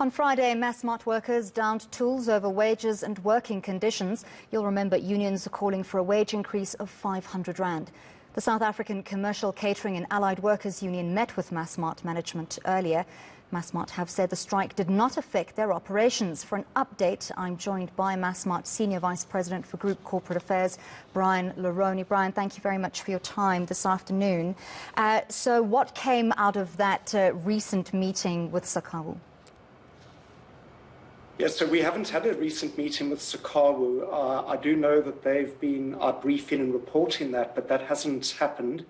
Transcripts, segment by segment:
On Friday, Massmart workers downed tools over wages and working conditions. You'll remember unions are calling for a wage increase of 500 rand. The South African Commercial Catering and Allied Workers Union met with Massmart management earlier. Massmart have said the strike did not affect their operations. For an update, I'm joined by Massmart Senior Vice President for Group Corporate Affairs, Brian Leroni. Brian, thank you very much for your time this afternoon. So what came out of that recent meeting with SACCAWU? Yes, so we haven't had a recent meeting with SACCAWU. I do know that they've been briefing and reporting that, but that hasn't happened.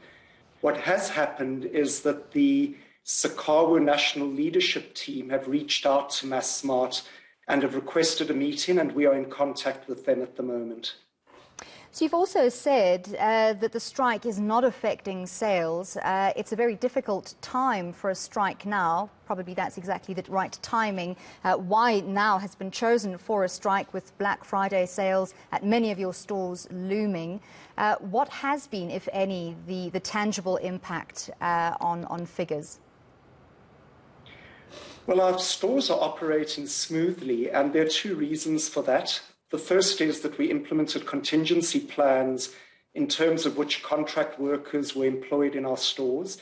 What has happened is that the SACCAWU National Leadership Team have reached out to Massmart and have requested a meeting, and we are in contact with them at the moment. So you've also said that the strike is not affecting sales. It's a very difficult time for a strike now. Probably that's exactly the right timing. Why now has been chosen for a strike with Black Friday sales at many of your stores looming. What has been, if any, the tangible impact on figures? Well, our stores are operating smoothly, and there are two reasons for that. The first is that we implemented contingency plans in terms of which contract workers were employed in our stores.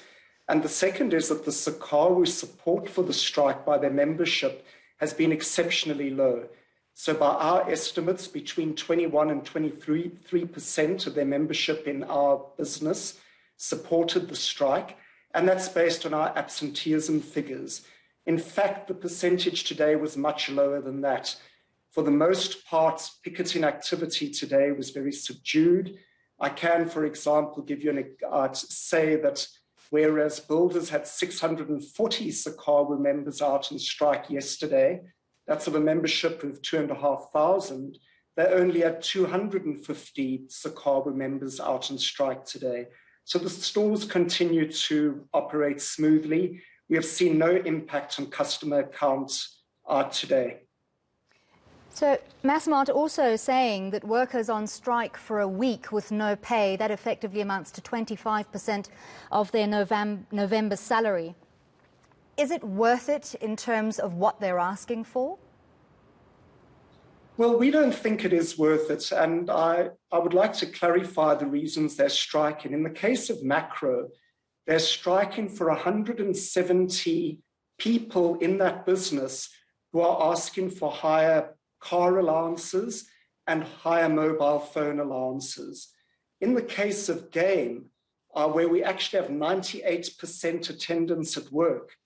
And the second is that the SACCAWU support for the strike by their membership has been exceptionally low. So by our estimates, between 21 and 23% of their membership in our business supported the strike, and that's based on our absenteeism figures. In fact, the percentage today was much lower than that. For the most part, picketing activity today was very subdued. I can, for example, give you say that whereas builders had 640 SACCAWU members out on strike yesterday, that's of a membership of 2,500, they only had 250 SACCAWU members out on strike today. So the stores continue to operate smoothly. We have seen no impact on customer accounts today. So Massmart also saying that workers on strike for a week with no pay, that effectively amounts to 25% of their November salary. Is it worth it in terms of what they're asking for? Well, we don't think it is worth it, and I would like to clarify the reasons they're striking. In the case of Macro, they're striking for 170 people in that business who are asking for higher car allowances and higher mobile phone allowances. In the case of Game, where we actually have 98% attendance at work,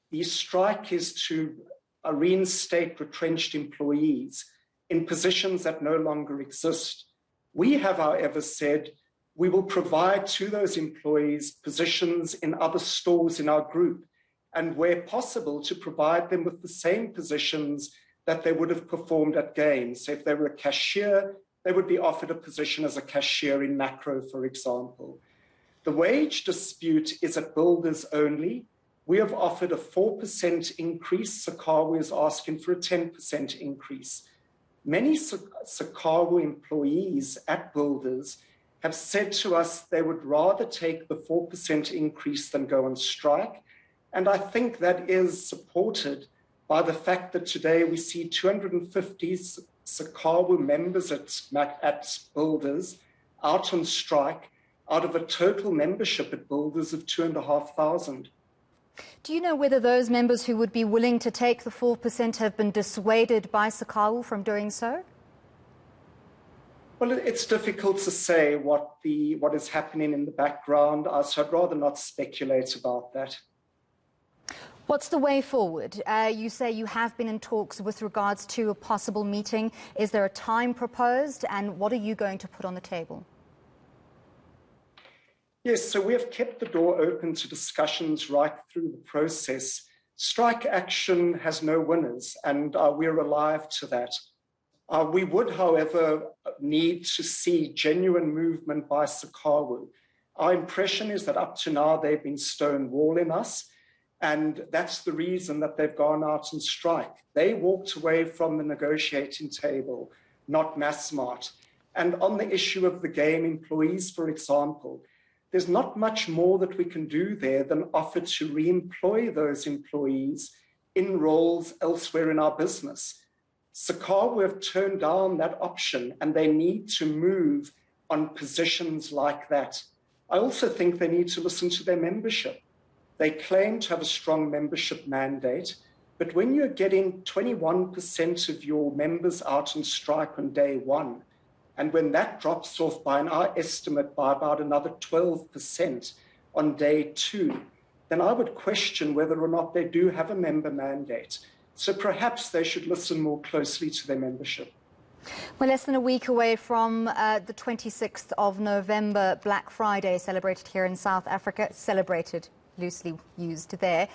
the strike is to reinstate retrenched employees in positions that no longer exist. We have, however, said we will provide to those employees positions in other stores in our group, and where possible to provide them with the same positions that they would have performed at Game. So if they were a cashier, they would be offered a position as a cashier in Macro, for example. The wage dispute is at builders only. We have offered a 4% increase. SACCAWU is asking for a 10% increase. Many SACCAWU employees at builders have said to us they would rather take the 4% increase than go on strike. And I think that is supported by the fact that today we see 250 SACCAWU members at builders out on strike out of a total membership at builders of 2,500. Do you know whether those members who would be willing to take the 4% have been dissuaded by SACCAWU from doing so? Well, it's difficult to say what is happening in the background, so I'd rather not speculate about that. What's the way forward? You say you have been in talks with regards to a possible meeting. Is there a time proposed, and what are you going to put on the table? Yes, so we have kept the door open to discussions right through the process. Strike action has no winners, and we're alive to that. We would, however, need to see genuine movement by SACCAWU. Our impression is that up to now they've been stonewalling us, and that's the reason that they've gone out on strike. They walked away from the negotiating table, not Massmart. And on the issue of the Game employees, for example, there's not much more that we can do there than offer to re-employ those employees in roles elsewhere in our business. SACCAWU have turned down that option, and they need to move on positions like that. I also think they need to listen to their membership. They claim to have a strong membership mandate, but when you're getting 21% of your members out on strike on day one, and when that drops off by our estimate by about another 12% on day two, then I would question whether or not they do have a member mandate. So perhaps they should listen more closely to their membership. We're less than a week away from the 26th of November, Black Friday, celebrated here in South Africa. Celebrated, loosely used there.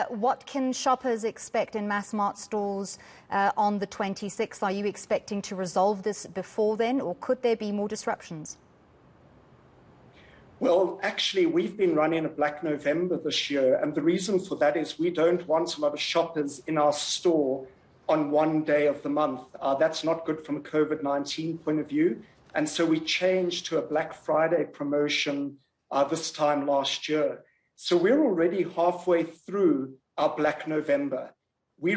What can shoppers expect in Massmart stores on the 26th? Are you expecting to resolve this before then, or could there be more disruptions? Well, actually, we've been running a Black November this year, and the reason for that is we don't want a lot of shoppers in our store on one day of the month. That's not good from a COVID-19 point of view, and so we changed to a Black Friday promotion this time last year. So we're already halfway through our Black November. We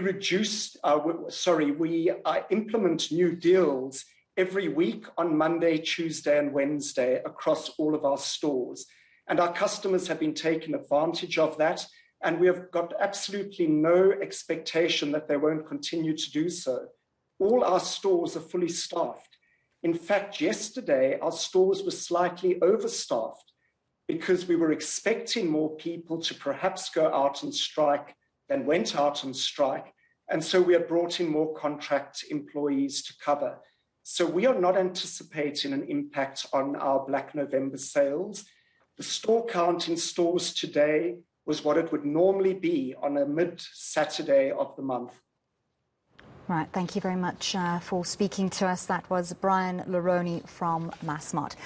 implement new deals every week on Monday, Tuesday, and Wednesday across all of our stores. And our customers have been taking advantage of that, and we have got absolutely no expectation that they won't continue to do so. All our stores are fully staffed. In fact, yesterday, our stores were slightly overstaffed because we were expecting more people to perhaps go out on strike than went out on strike. And so we have brought in more contract employees to cover. So we are not anticipating an impact on our Black November sales. The store count in stores today was what it would normally be on a mid-Saturday of the month. Right, thank you very much for speaking to us. That was Brian Leroni from Massmart.